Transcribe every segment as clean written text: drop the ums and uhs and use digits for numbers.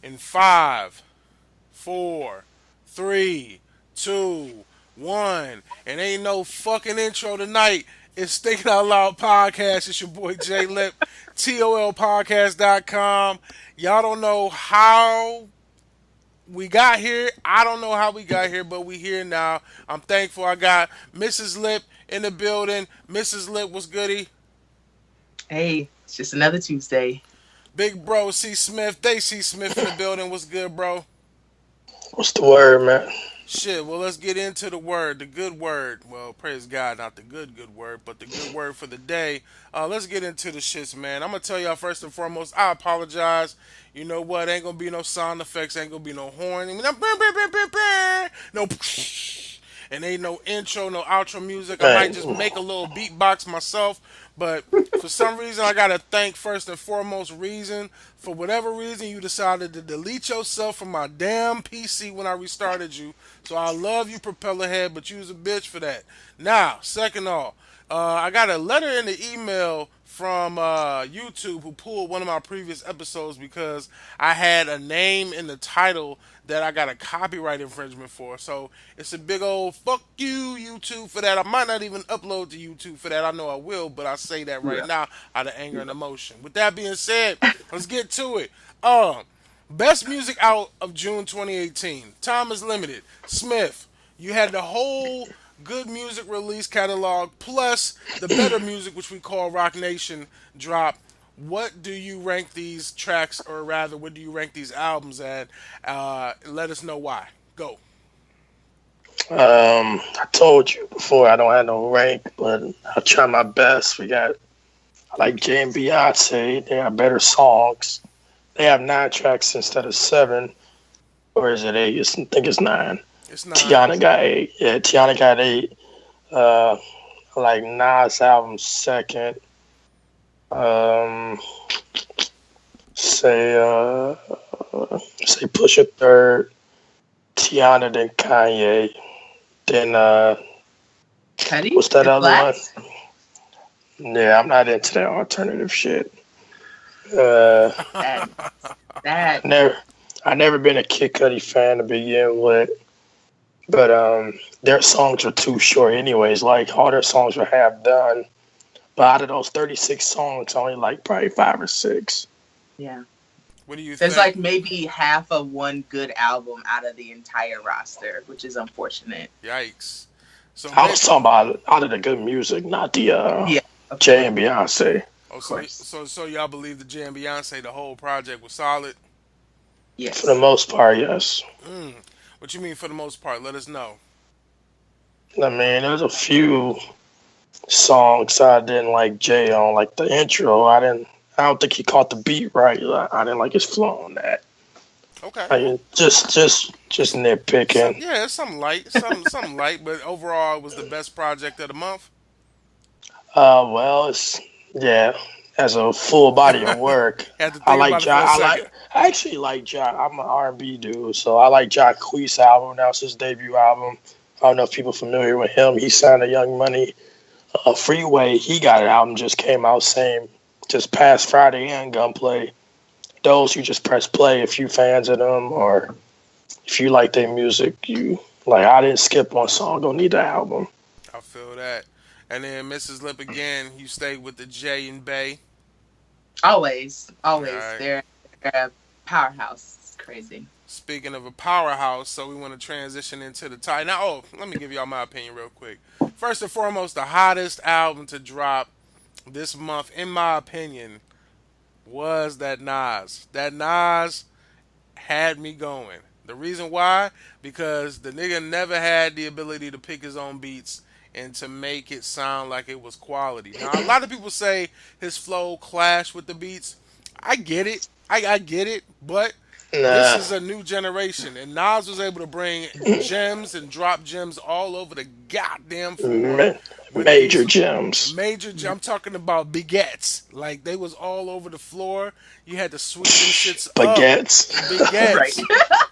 In 5, 4, 3, 2, 1. And ain't no fucking intro tonight. It's Thinking Out Loud Podcast. It's your boy J Lip, TOLPodcast.com. Y'all don't know how we got here. I don't know how we got here, but we here now. I'm thankful I got Mrs. Lip in the building. Mrs. Lip was goody. Hey, it's just another Tuesday. Big bro C Smith, TheyCSmith in the building. What's good, bro? What's the word, man? Shit, well, let's get into the word, the good word. Well, praise God, not the good word, but the good word for the day. Let's get into the shits, man. I'm going to tell y'all first and foremost, I apologize. You know what? Ain't going to be no sound effects, ain't going to be no horn. I mean, no, and ain't no intro, no outro music. I might Man, just make a little beatbox myself. But for some reason, I gotta thank first and foremost reason. For whatever reason, you decided to delete yourself from my damn PC when I restarted you. So I love you, Propellerhead, but you was a bitch for that. Now, second off, I got a letter in the email from YouTube who pulled one of my previous episodes because I had a name in the title that I got a copyright infringement for. So it's a big old fuck you, YouTube, for that. I might not even upload to YouTube for that. I know I will, but I say that right Yeah. now out of anger and emotion. With that being said, let's get to it. Best music out of June 2018. Time is limited. Smith, you had the whole good music release catalog plus the better music, which we call Rock Nation, drop. What do you rank these tracks, or rather, what do you rank these albums at? Let us know why. Go. I told you before I don't have no rank, but I'll try my best. I like Jay and Beyonce. They have better songs. They have 9 tracks instead of 7. Or is it 8? I think it's 9. It's not. Tiana got 8. Yeah, Tiana got 8. I like Nas' album second. Um, say say Pusha third. Tiana, then Kanye. Then Cuddy? what's that It's other one? Blacks? Yeah, I'm not into that alternative shit. Uh, That, that, never, I never been a Kid Cudi fan to begin with, but their songs were too short, anyways. Like all their songs were half done. But out of those 36 songs, I only like probably 5 or 6. yeah. What do you There's think? like maybe half of one good album out of the entire roster, which is unfortunate. Yikes. So, I was talking about out of the good music, not the Yeah, of Jay course. and Beyonce. oh, Of so, course. so y'all believe the Jay and Beyonce, the whole project was solid? For the Yes. most part, yes. Mm. What you mean for the most part? Let us know. I mean, there's a few songs I didn't like Jay on, like the intro. I don't think he caught the beat right. I didn't like his flow on that. Okay. I mean, just nitpicking. Yeah, it's something light, something light, but overall, it was the best project of the month. Well, it's yeah. As a full body of work, Had to I think like about it for John. a second. I actually like John. I'm an R&B dude, so I like John Quee's album. That was his debut album. I don't know if people familiar with him. He signed a Young Money. Freeway. He got an album just came out same just past Friday and Gunplay. Those you just press play if you fans of them or if you like their music. You like I didn't skip one song. Don't need the album. I feel that. And then Mrs. Lip again. You stayed with the J and Bay. Always. All Always. right. They're a powerhouse. It's crazy. Speaking of a powerhouse, so we want to transition into the tie. Now, let me give y'all my opinion real quick. First and foremost, the hottest album to drop this month, in my opinion, was that Nas. That Nas had me going. The reason why? Because the nigga never had the ability to pick his own beats and to make it sound like it was quality. Now, a lot of people say his flow clashed with the beats. I get it. I get it. But this Nah, is a new generation, and Nas was able to bring gems and drop gems all over the goddamn floor ma- with major these gems, I'm talking about baguettes. Like, they was all over the floor. You had to sweep them shits up. baguettes. Right. Baguettes.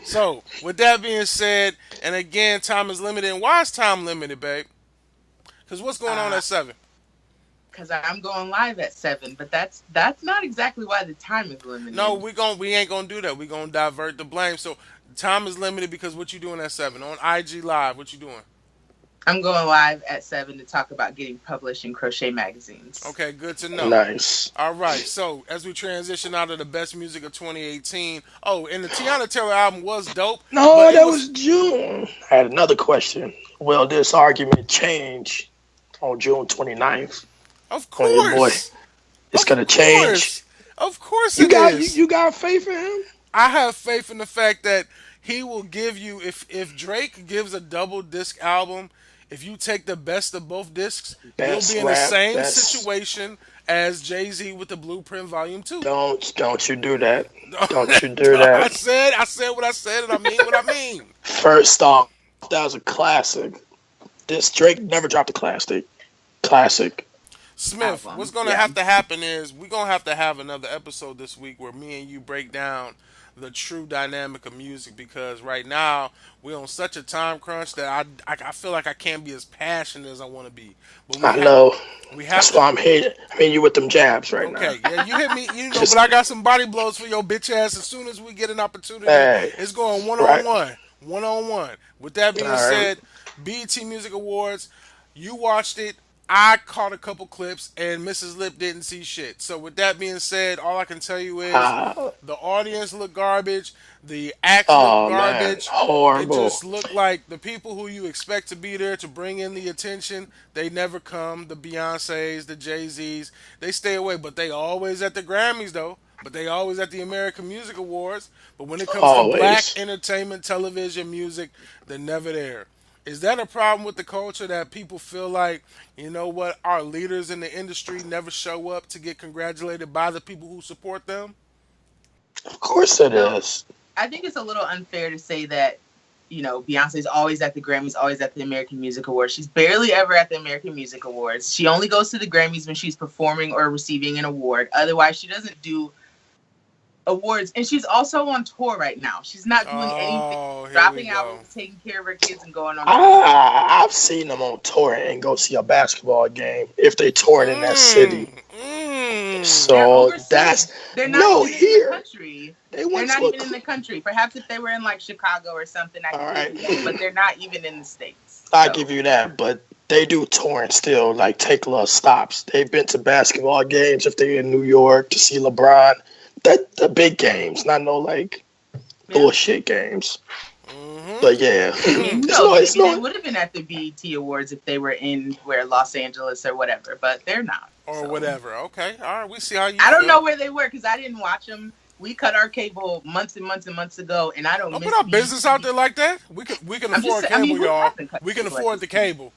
So, with that being said, and again, time is limited. And why is time limited, babe? Because what's going on Uh, at 7? Because I'm going live at 7, but that's not exactly why the time is No, limited. we ain't gonna do that. We gonna divert the blame. So time is limited because what you doing at 7 on IG Live? What you doing? I'm going live at 7 to talk about getting published in crochet magazines. Okay, good to know. Nice. All right, so as we transition out of the best music of 2018, oh, and the Tiana Taylor album was dope, but No, it that was, was June. I had another question. Will this argument change on June 29th of when your boy course, it's of gonna change? course, of course You it got you, is. you got faith in him? I have faith in the fact that he will give you if Drake gives a double disc album, if you take the best of both discs, you'll be Best in the rap, same best. situation as Jay-Z with the Blueprint Volume 2. Don't you do that? Don't you do I that? said what I said and I mean what I mean. First off, that was a classic. This Drake never dropped a classic. Classic. Smith, what's Album. gonna Yeah. have to happen is we're gonna have to have another episode this week where me and you break down the true dynamic of music because right now we're on such a time crunch that I feel like I can't be as passionate as I want to be. But I know. we have That's to. why I'm hitting you with them jabs right now. Okay, yeah, you hit me, but Just I got some body blows for your bitch ass. As soon as we get an opportunity, hey, it's going right. one on one. With that All being right. said, BET Music Awards, you watched it. I caught a couple clips, and Mrs. Lip didn't see shit. So with that being said, all I can tell you is Uh, the audience looked garbage, the acts looked oh man, garbage. It horrible. just looked like the people who you expect to be there to bring in the attention, they never come. The Beyoncés, the Jay-Z's, they stay away, but they always at the Grammys though. But they always at the American Music Awards. But when it comes to black Always. entertainment, television, music, they're never there. Is that a problem with the culture that people feel like, you know what, our leaders in the industry never show up to get congratulated by the people who support them? Of course it So is. I think it's a little unfair to say that, Beyonce's always at the Grammys, always at the American Music Awards. She's barely ever at the American Music Awards. She only goes to the Grammys when she's performing or receiving an award. Otherwise, she doesn't do awards. And she's also on tour right now. She's not doing anything, Oh, here we dropping go. albums, taking care of her kids, and going on vacation. I've seen them on tour and go see a basketball game if they toured in that city. They're So overseas. that's They're not no even in the here. country. They They're went not to even in the country. Perhaps if they were in like Chicago or something, I all could right. give you that. But they're not even in the States. I So give you that, but they do touring still, like take little stops. They've been to basketball games if they're in New York to see LeBron. That the big games, not no like yeah. bullshit games. Mm-hmm. But yeah, I mean, who it's knows? no, it's Maybe they no. would have been at the BET Awards if they were in where Los Angeles or whatever, but they're not. Or So whatever. Okay. All right. We see how you I feel. don't know where they were because I didn't watch them. We cut our cable months and months and months ago, and I don't Don't miss put our BET. business out there like that. We can I'm just afford I mean, cable, who y'all. hasn't cut We can cable at afford the this point? cable.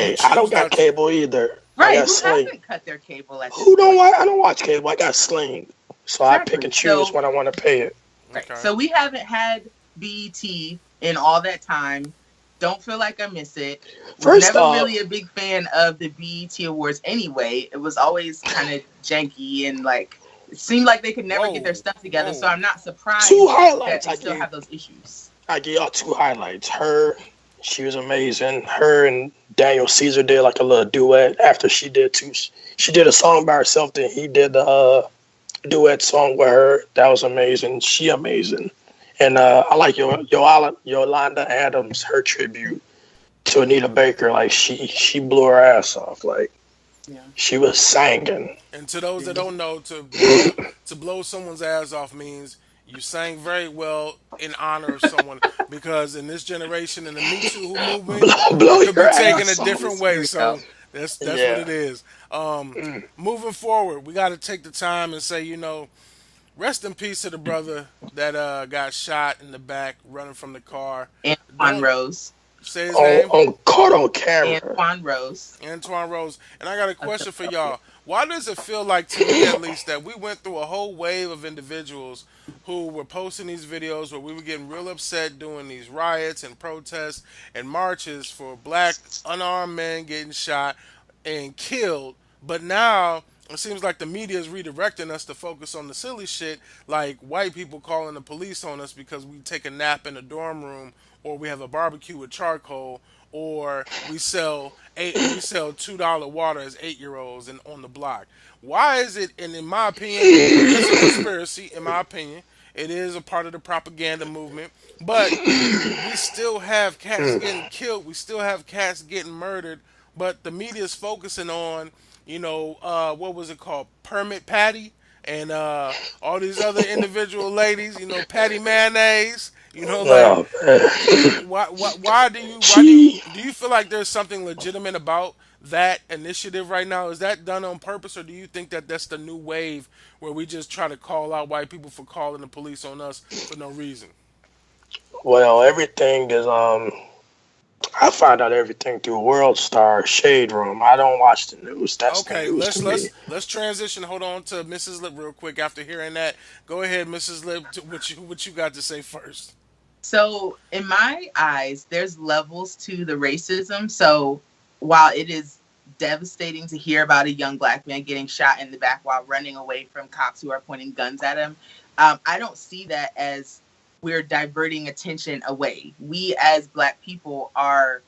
We Hey, I don't choose got not to. cable either. I Right, got who Sling. hasn't cut their cable at this Who don't point? want? I don't watch cable. I got Sling, so I pick Exactly. and choose So when I want to pay it. right. Okay. So we haven't had BET in all that time. Don't feel like I miss it. Was First never off, really a big fan of the BET Awards anyway. It was always kind of janky and like it seemed like they could never get their Whoa. stuff together. So Whoa. I'm not surprised two that highlights they still have those issues. I give y'all two highlights. Her, she was amazing. Her and Daniel Caesar did like a little duet after she did two. She did a song by herself, then he did the duet song with her. That was amazing. She amazing. And I like Yolanda Adams, her tribute to Anita Baker. Like she blew her ass off. Like Yeah. she was singing. And to those that don't know, to blow someone's ass off means you sang very well in honor of someone because in this generation in the Me Too movement, Blow it could be your taken a ass off. different Here way. we So go. that's what Yeah. it is. Mm. Moving forward, we got to take the time and say, rest in peace to the brother that got shot in the back running from the car. Antoine Don't Rose. say his name. Caught on camera. Antoine Rose. Antoine Rose. And I got a question for y'all. Why does it feel like, to me at least, that we went through a whole wave of individuals who were posting these videos where we were getting real upset doing these riots and protests and marches for black unarmed men getting shot and killed, but now it seems like the media is redirecting us to focus on the silly shit, like white people calling the police on us because we take a nap in a dorm room or we have a barbecue with charcoal or we sell $2 water as 8 year olds and on the block. Why is it? And in my opinion, it is a conspiracy. In my opinion, it is a part of the propaganda movement. But we still have cats getting killed. We still have cats getting murdered. But the media is focusing on, what was it called, Permit Patty, and all these other individual ladies, Patty Mayonnaise. Like, Oh man. do you feel like there's something legitimate about that initiative right now? Is that done on purpose, or do you think that that's the new wave where we just try to call out white people for calling the police on us for no reason? Well, everything is I find out everything through World Star Shade Room. I don't watch the news. That's the Okay, news let's to me. let's let's transition. Hold on to Mrs. Lip real quick. After hearing that, go ahead, Mrs. Lip. What you got to say first? So, in my eyes, there's levels to the racism. So, while it is devastating to hear about a young black man getting shot in the back while running away from cops who are pointing guns at him, I don't see that as we're diverting attention away. We, as black people, are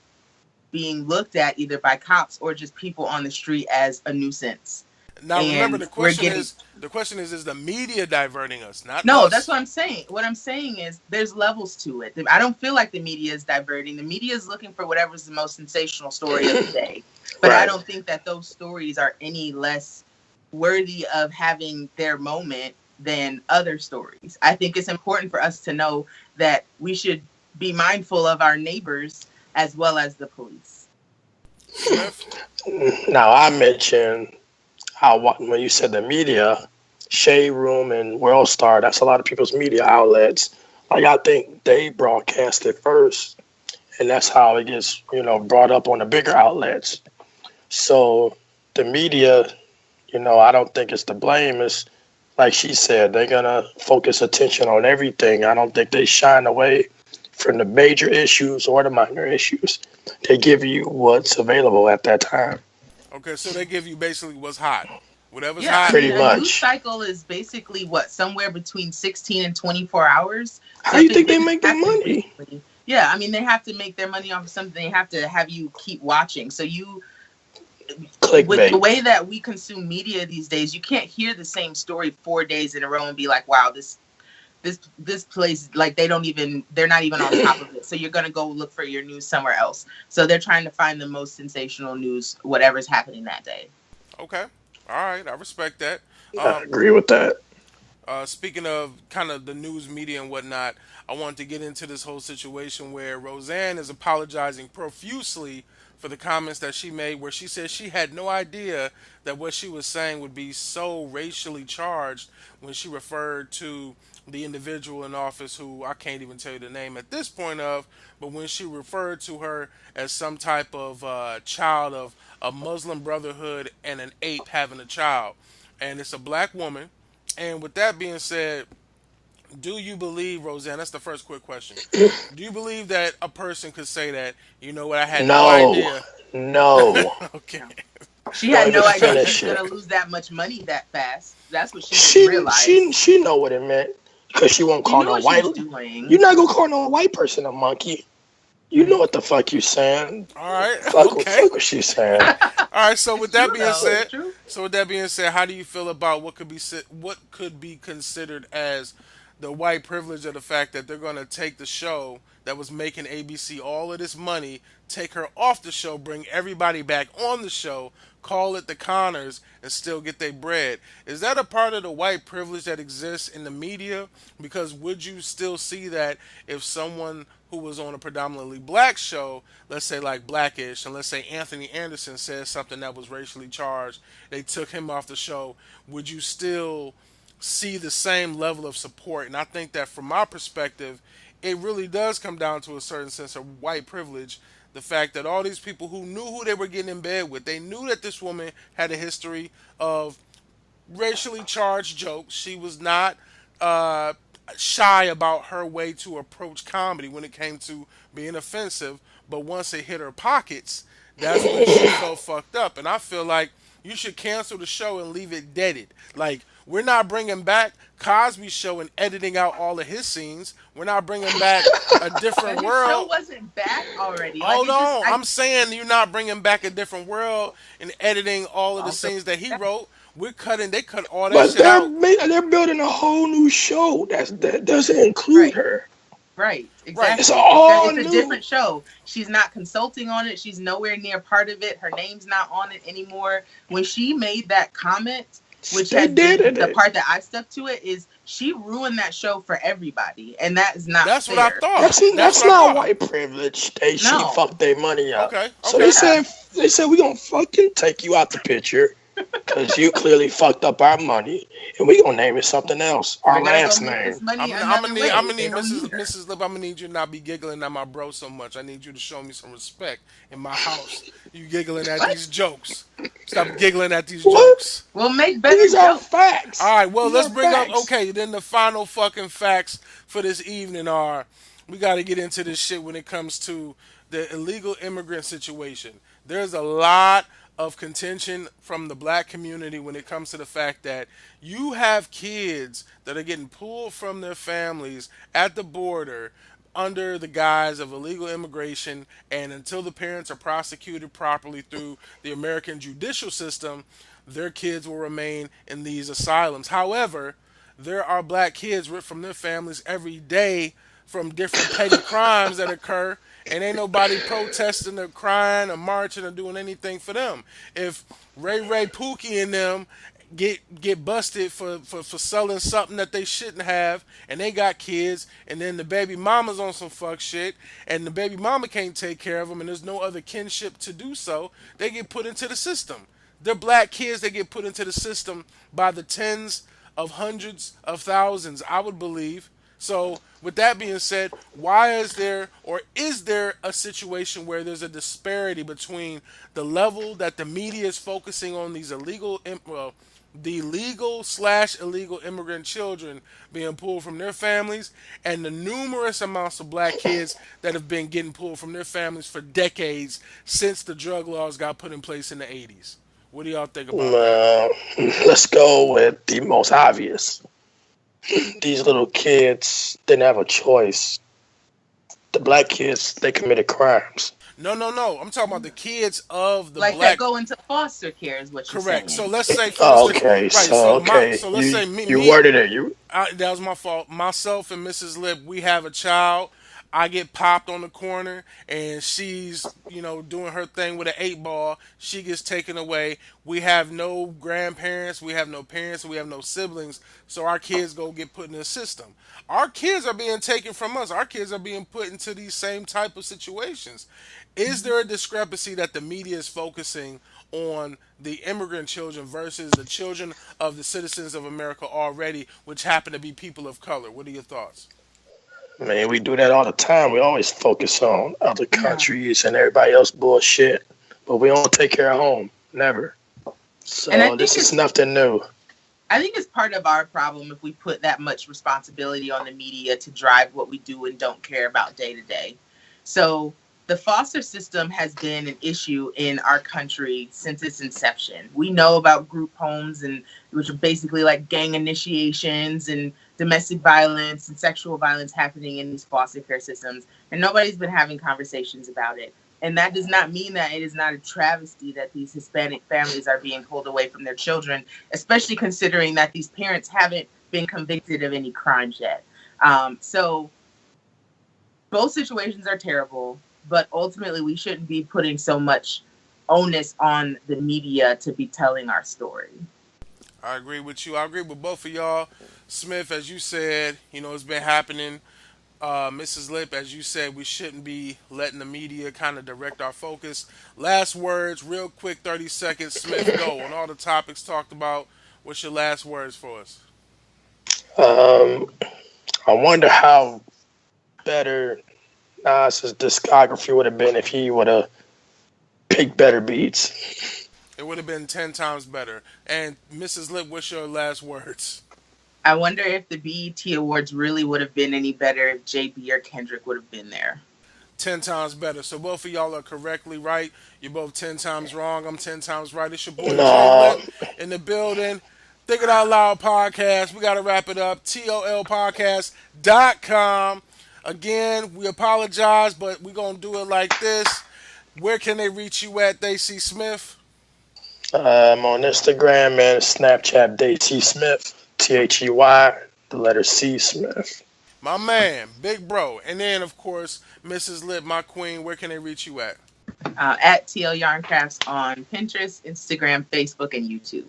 being looked at either by cops or just people on the street as a nuisance. Now remember, And the we're question getting is the question is the media diverting us, not no, that's us? what I'm saying. What I'm saying is there's levels to it. I don't feel like the media is diverting. The media is looking for whatever's the most sensational story of the day. But I Right. don't think that those stories are any less worthy of having their moment than other stories. I think it's important for us to know that we should be mindful of our neighbors as well as the police. Smith. Now I mentioned how when you said the media, Shade Room and World Star, that's a lot of people's media outlets. Like I think they broadcast it first, and that's how it gets brought up on the bigger outlets. So the media, I don't think it's to blame. It's like she said, they're gonna focus attention on everything. I don't think they shine away from the major issues or the minor issues. They give you what's available at that time. Okay, so they give you basically what's hot, whatever's Yeah, I hot. mean, Pretty a news much. cycle is basically what, somewhere between 16 and 24 hours. How So you if it think they didn't make their happen money? quickly, yeah, I mean, they have to make their money off of something. They have to have you keep watching. So with the Clickbait. way that we consume media these days, you can't hear the same story 4 days in a row and be like, wow, this place, like they're not even on top of it. So you're gonna go look for your news somewhere else. So they're trying to find the most sensational news, whatever's happening that day. Okay, all right, I respect that. I Um, agree with that. Speaking of kind of the news media and whatnot, I wanted to get into this whole situation where Roseanne is apologizing profusely for the comments that she made, where she said she had no idea that what she was saying would be so racially charged when she referred to the individual in office who I can't even tell you the name at this point of, but when she referred to her as some type of child of a Muslim Brotherhood and an ape having a child. And it's a black woman. And with that being said, do you believe, Roseanne? That's the first quick question. Do you believe that a person could say that? You know what? I had no No, idea. no. Okay. She Don't had even no idea she finish was it. gonna lose that much money that fast. That's what she didn't She realize. she she know what it meant because she won't She call knew no what she white. was doing. You're not gonna call no white person a monkey. You know what the fuck you saying? All right. Okay. Fuck what she's saying. All right. So with It's that true being though. It's said, true. how do you feel about what could be considered as the white privilege of the fact that they're going to take the show that was making ABC all of this money, take her off the show, bring everybody back on the show, call it the Connors, and still get their bread? Is that a part of the white privilege that exists in the media? Because would you still see that if someone who was on a predominantly black show, let's say like Blackish, and let's say Anthony Anderson says something that was racially charged, they took him off the show, would you still see the same level of support? And I think that from my perspective, it really does come down to a certain sense of white privilege. The fact that all these people who knew who they were getting in bed with, they knew that this woman had a history of racially charged jokes. She was not uh, shy about her way to approach comedy when it came to being offensive. But once it hit her pockets, that's when she felt fucked up. And I feel like you should cancel the show and leave it deaded. Like, We're not bringing back Cosby Show and editing out all of his scenes. We're not bringing back A But Different his show World. wasn't back already. Like Hold it just, on, I'm saying you're not bringing back A Different World and editing all of the also scenes that he wrote. We're cutting. They cut all that But shit out. they're building a whole new show that doesn't include right. her. Right, Right. It's exactly. all It's a new. different show. She's not consulting on it. She's nowhere near part of it. Her name's not on it anymore. When she made that comment, which They has did been the it. part that I stuck to it, is she ruined that show for everybody, and that is not That's what I fair. thought. That's That's what I not thought. white privilege. She No. fucked their money up. Okay. So Okay. they said we gonna fucking take you out the picture because you clearly fucked up our money, and we gonna name it something else. Our They're gonna last go make name. this money I'm another gonna need way. I'm gonna They need don't Mrs. need her. Mrs. Lip. I'm gonna need you to not be giggling at my bro so much. I need you to show me some respect in my house. You giggling at these jokes. Stop giggling at these What? jokes. We'll make better These are jokes. facts. All right. Well, These let's are bring up. facts. Okay. Then the final fucking facts for this evening are: we got to get into this shit when it comes to the illegal immigrant situation. There's a lot of contention from the black community when it comes to the fact that you have kids that are getting pulled from their families at the border under the guise of illegal immigration, and until the parents are prosecuted properly through the American judicial system, their kids will remain in these asylums. However, there are black kids ripped from their families every day from different petty crimes that occur, and ain't nobody protesting or crying or marching or doing anything for them. If Ray Pookie and them get busted for selling something that they shouldn't have, and they got kids, and then the baby mama's on some fuck shit, and the baby mama can't take care of them, and there's no other kinship to do so, they get put into the system. They're black kids that get put into the system by the tens of hundreds of thousands, I would believe. So, with that being said, why is there, or is there, a situation where there's a disparity between the level that the media is focusing on these the legal slash illegal immigrant children being pulled from their families, and the numerous amounts of black kids that have been getting pulled from their families for decades since the drug laws got put in place in the 80s? What do y'all think about that? Well, let's go with the most obvious. These little kids didn't have a choice. The black kids, they committed crimes. No, no, no. I'm talking about the kids of the Like black. that go into foster care is what you're Correct. So saying. let's say, for Oh, instance, okay, right. so okay, So let's say you worded it. You that was my fault. Myself and Mrs. Lip, we have a child. I get popped on the corner, and she's, doing her thing with an 8 ball. She gets taken away. We have no grandparents, we have no parents, we have no siblings. So our kids go get put in the system. Our kids are being taken from us. Our kids are being put into these same type of situations. Is there a discrepancy that the media is focusing on the immigrant children versus the children of the citizens of America already, which happen to be people of color? What are your thoughts? Man, we do that all the time. We always focus on other Yeah. countries and everybody else bullshit, but we don't take care of home. Never. And I So think this it's is nothing new. I think it's part of our problem if we put that much responsibility on the media to drive what we do and don't care about day to day. So the foster system has been an issue in our country since its inception. We know about group homes, and which are basically like gang initiations and domestic violence and sexual violence happening in these foster care systems, and nobody's been having conversations about it. And that does not mean that it is not a travesty that these Hispanic families are being pulled away from their children, especially considering that these parents haven't been convicted of any crimes yet. So both situations are terrible, but ultimately we shouldn't be putting so much onus on the media to be telling our story. I agree with you. I agree with both of y'all. Smith, as you said, it's been happening. Mrs. Lip, as you said, we shouldn't be letting the media kind of direct our focus. Last words, real quick, 30 seconds. Smith, go. On all the topics talked about, what's your last words for us? Um, I wonder how better Nas's discography would have been if he would have picked better beats. It would have been 10 times better. And Mrs. Lip, what's your last words? I wonder if the BET Awards really would have been any better if JB or Kendrick would have been there. 10 times better. So both of y'all are correctly right. You're both 10 times wrong. I'm 10 times right. It's your boy Jay No, Lip in the building. Think It Out Loud podcast. We got to wrap it up. TOLPodcast.com. Again, we apologize, but we're going to do it like this. Where can they reach you at, TheyCSmith? I'm on Instagram and Snapchat, TheyCSmith, THEY, the letter C Smith. My man, big bro. And then, of course, Mrs. Lip, my queen. Where can they reach you at? At TL Yarn Crafts on Pinterest, Instagram, Facebook, and YouTube.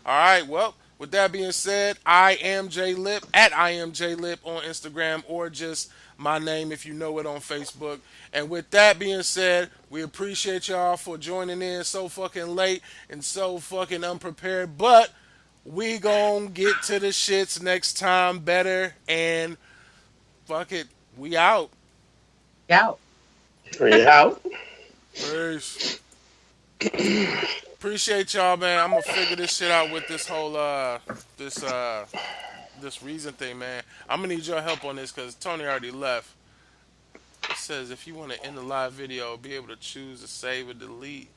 All right, well, with that being said, I am J Lip at I am J Lip on Instagram, or just my name if you know it on Facebook. And with that being said, we appreciate y'all for joining in so fucking late and so fucking unprepared. But we gonna get to the shits next time better, and fuck it, we out. Out. We out. Peace. Appreciate y'all, man. I'm gonna figure this shit out with this whole this reason thing, man. I'm gonna need your help on this because Tony already left. It says if you want to end the live video, be able to choose to save or delete.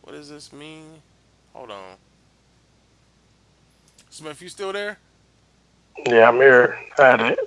What does this mean? Hold on. Smith, you still there? Yeah, I'm here at it.